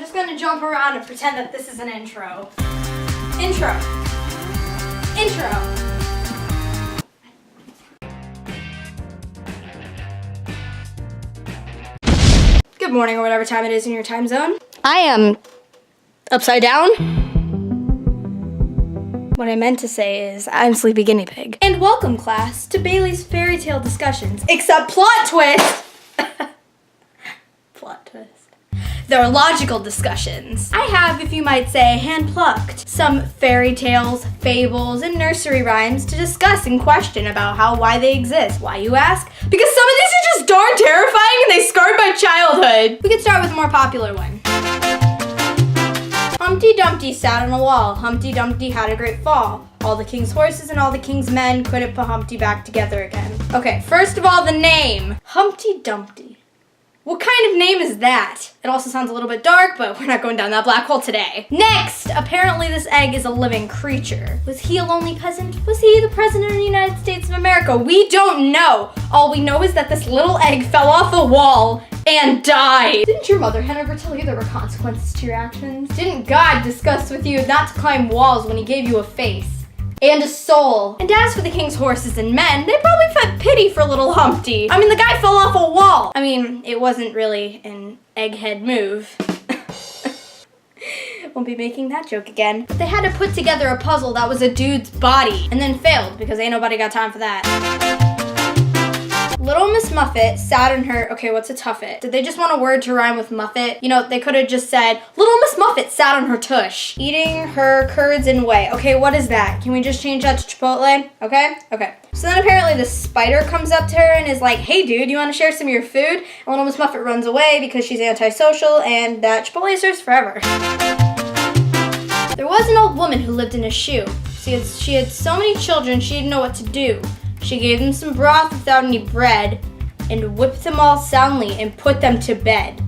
just gonna jump around and pretend that this is an intro. Intro. Good morning, or whatever time it is in your time zone. I am upside down. What I meant to say is, I'm Sleepy Guinea Pig. And welcome, class, to Bailey's fairy tale discussions. Except plot twist! Plot twist. They're logical discussions. I have, if you might say, hand-plucked some fairy tales, fables, and nursery rhymes to discuss and question about why they exist. Why, you ask? Because some of these are just darn terrifying and they scarred my childhood. We could start with a more popular one. Humpty Dumpty sat on a wall. Humpty Dumpty had a great fall. All the king's horses and all the king's men couldn't put Humpty back together again. Okay, first of all, the name. Humpty Dumpty. What kind of name is that? It also sounds a little bit dark, but we're not going down that black hole today. Next, apparently this egg is a living creature. Was he a lonely peasant? Was he the president of the United States of America? We don't know. All we know is that this little egg fell off the wall and died. Didn't your mother hen ever tell you there were consequences to your actions? Didn't God discuss with you not to climb walls when he gave you a face and a soul? And as for the king's horses and men, they probably felt pity for little Humpty. I mean, the guy fell off a wall. I mean, it wasn't really an egghead move. Won't be making that joke again. But they had to put together a puzzle that was a dude's body and then failed because ain't nobody got time for that. Little Miss Muffet sat in her, okay, what's a tuffet? Did they just want a word to rhyme with Muffet? You know, they could have just said, Little Miss Muffet sat on her tush, eating her curds and whey. Okay, what is that? Can we just change that to Chipotle? Okay? Okay. So then apparently the spider comes up to her and is like, hey dude, you want to share some of your food? And Little Miss Muffet runs away because she's antisocial and that Chipotle serves forever. There was an old woman who lived in a shoe. She had so many children she didn't know what to do. She gave them some broth without any bread and whipped them all soundly and put them to bed.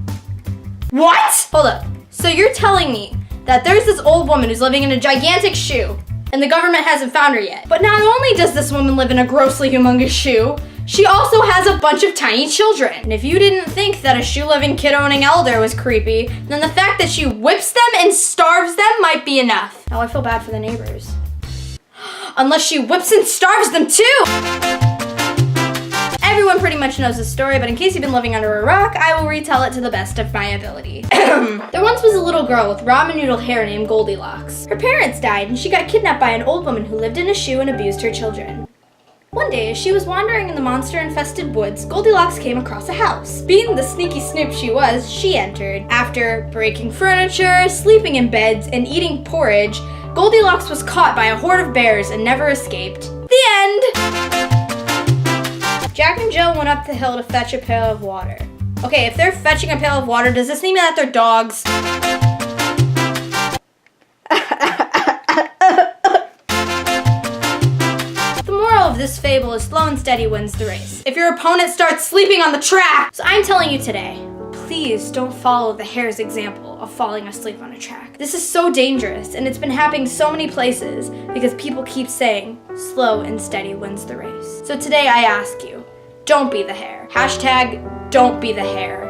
What? Hold up. So you're telling me that there's this old woman who's living in a gigantic shoe and the government hasn't found her yet. But not only does this woman live in a grossly humongous shoe, she also has a bunch of tiny children. And if you didn't think that a shoe-living kid-owning elder was creepy, then the fact that she whips them and starves them might be enough. Now I feel bad for the neighbors. Unless she whips and starves them too! Everyone pretty much knows this story, but in case you've been living under a rock, I will retell it to the best of my ability. There once was a little girl with ramen noodle hair named Goldilocks. Her parents died, and she got kidnapped by an old woman who lived in a shoe and abused her children. One day, as she was wandering in the monster-infested woods, Goldilocks came across a house. Being the sneaky snoop she was, she entered. After breaking furniture, sleeping in beds, and eating porridge, Goldilocks was caught by a horde of bears and never escaped. The end! Jack and Jill went up the hill to fetch a pail of water. Okay, if they're fetching a pail of water, does this mean that they're dogs? The moral of this fable is slow and steady wins the race. If your opponent starts sleeping on the track! So I'm telling you today, please don't follow the hare's example of falling asleep on a track. This is so dangerous, and it's been happening so many places because people keep saying, slow and steady wins the race. So today I ask you, don't be the hare. Hashtag don't be the hare.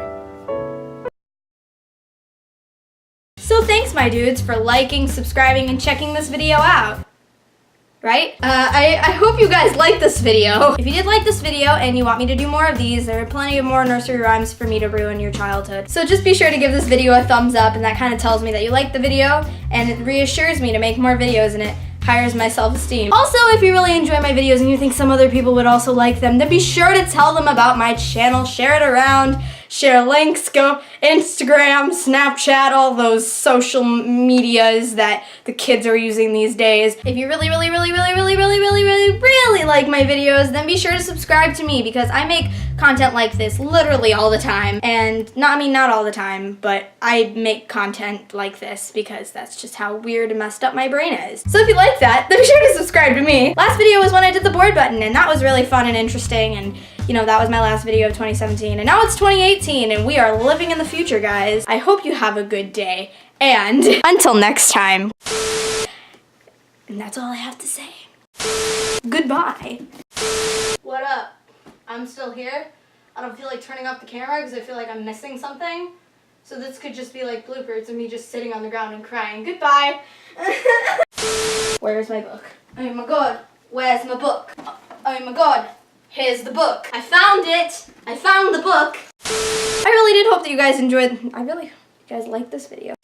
So thanks, my dudes, for liking, subscribing, and checking this video out. Right? I hope you guys liked this video. If you did like this video and you want me to do more of these, there are plenty of more nursery rhymes for me to ruin your childhood. So just be sure to give this video a thumbs up, and that kind of tells me that you liked the video, and it reassures me to make more videos, and it hires my self-esteem. Also, if you really enjoy my videos and you think some other people would also like them, then be sure to tell them about my channel, share it around, share links, go Instagram, Snapchat, all those social medias that the kids are using these days. If you really like my videos, then be sure to subscribe to me because I make content like this literally all the time. And not all the time, but I make content like this because that's just how weird and messed up my brain is. So if you like that, then be sure to subscribe to me. Last video was when I did the board button, and that was really fun and interesting, and you know, that was my last video of 2017, and now it's 2018, and we are living in the future, guys. I hope you have a good day, and until next time. And that's all I have to say. Goodbye. What up? I'm still here. I don't feel like turning off the camera because I feel like I'm missing something. So this could just be like bloopers of me just sitting on the ground and crying. Goodbye. Where's my book? Oh my god. Where's my book? Oh my god. Here's the book. I found it. I found the book. I really did hope that you guys enjoyed. I really hope you guys liked this video.